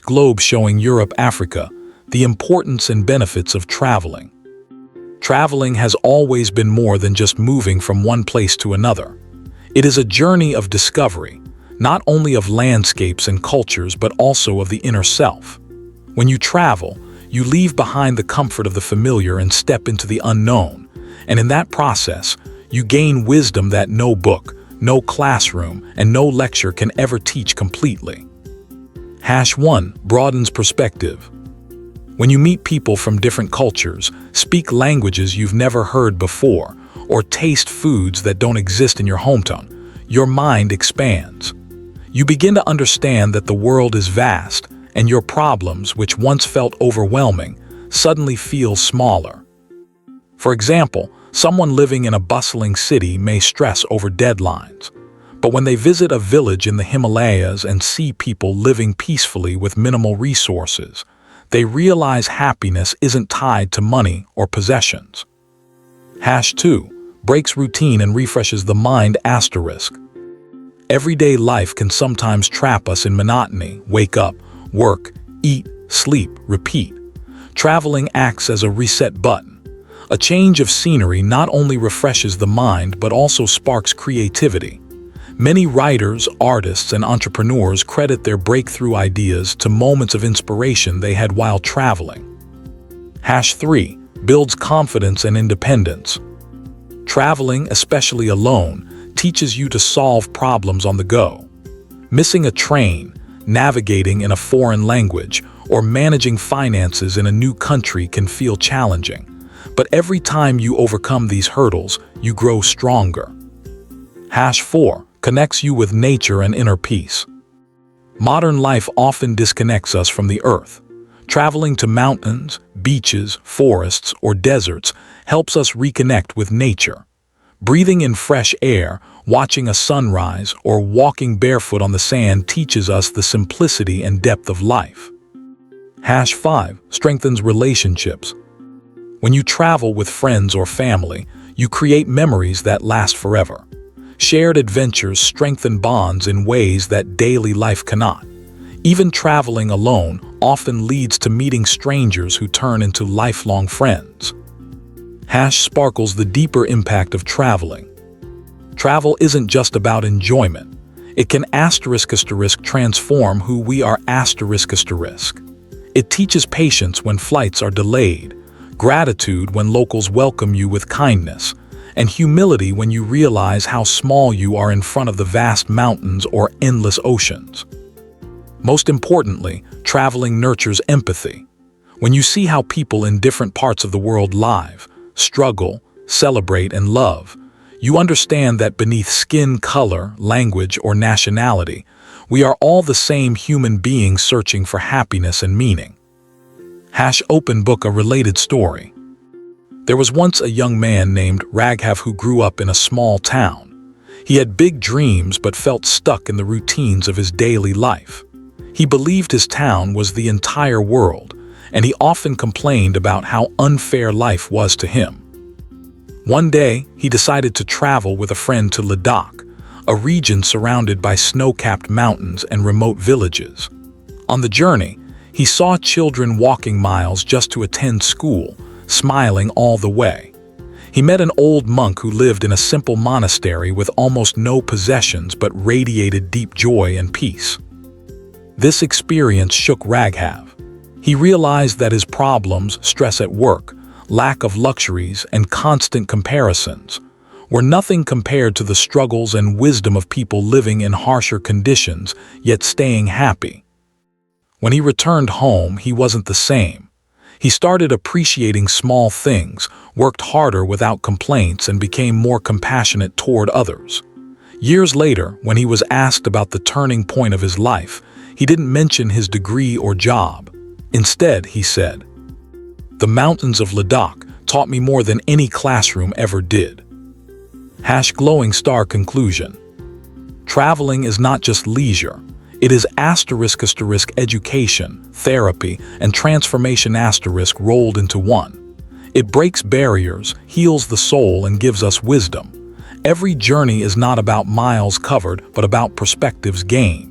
Globe showing Europe, Africa, the importance and benefits of traveling. Traveling has always been more than just moving from one place to another. It is a journey of discovery, not only of landscapes and cultures, but also of the inner self. When you travel, you leave behind the comfort of the familiar and step into the unknown, and in that process, you gain wisdom that no book, no classroom, and no lecture can ever teach completely. 1. Broadens perspective. When you meet people from different cultures, speak languages you've never heard before, or taste foods that don't exist in your hometown, your mind expands. You begin to understand that the world is vast, and your problems, which once felt overwhelming, suddenly feel smaller. For example, someone living in a bustling city may stress over deadlines. But when they visit a village in the Himalayas and see people living peacefully with minimal resources, they realize happiness isn't tied to money or possessions. 2. Breaks routine and refreshes the mind. Everyday life can sometimes trap us in monotony. Wake up, work, eat, sleep, repeat. Traveling acts as a reset button. A change of scenery not only refreshes the mind but also sparks creativity. Many writers, artists, and entrepreneurs credit their breakthrough ideas to moments of inspiration they had while traveling. 3. Builds confidence and independence. Traveling, especially alone, teaches you to solve problems on the go. Missing a train, navigating in a foreign language, or managing finances in a new country can feel challenging. But every time you overcome these hurdles, you grow stronger. 4. Connects you with nature and inner peace. Modern life often disconnects us from the earth. Traveling to mountains, beaches, forests, or deserts helps us reconnect with nature. Breathing in fresh air, watching a sunrise, or walking barefoot on the sand teaches us the simplicity and depth of life. 5. Strengthens relationships. When you travel with friends or family, you create memories that last forever. Shared adventures strengthen bonds in ways that daily life cannot. Even traveling alone often leads to meeting strangers who turn into lifelong friends. Sparkles the deeper impact of traveling. Travel isn't just about enjoyment. It can transform who we are. It teaches patience when flights are delayed, gratitude when locals welcome you with kindness, and humility when you realize how small you are in front of the vast mountains or endless oceans. Most importantly, traveling nurtures empathy. When you see how people in different parts of the world live, struggle, celebrate, and love, you understand that beneath skin color, language, or nationality, we are all the same human beings searching for happiness and meaning. Open book a related story. There was once a young man named Raghav who grew up in a small town. He had big dreams but felt stuck in the routines of his daily life. He believed his town was the entire world, and he often complained about how unfair life was to him. One day, he decided to travel with a friend to Ladakh, a region surrounded by snow-capped mountains and remote villages. On the journey, he saw children walking miles just to attend school, smiling all the way. He met an old monk who lived in a simple monastery with almost no possessions but radiated deep joy and peace. This experience shook Raghav. He realized that his problems, stress at work, lack of luxuries, and constant comparisons were nothing compared to the struggles and wisdom of people living in harsher conditions, yet staying happy. When he returned home, he wasn't the same. He started appreciating small things, worked harder without complaints, and became more compassionate toward others. Years later, when he was asked about the turning point of his life, he didn't mention his degree or job. Instead, he said, "The mountains of Ladakh taught me more than any classroom ever did." Glowing star conclusion. Traveling is not just leisure. It is education, therapy, and transformation rolled into one. It breaks barriers, heals the soul, and gives us wisdom. Every journey is not about miles covered, but about perspectives gained.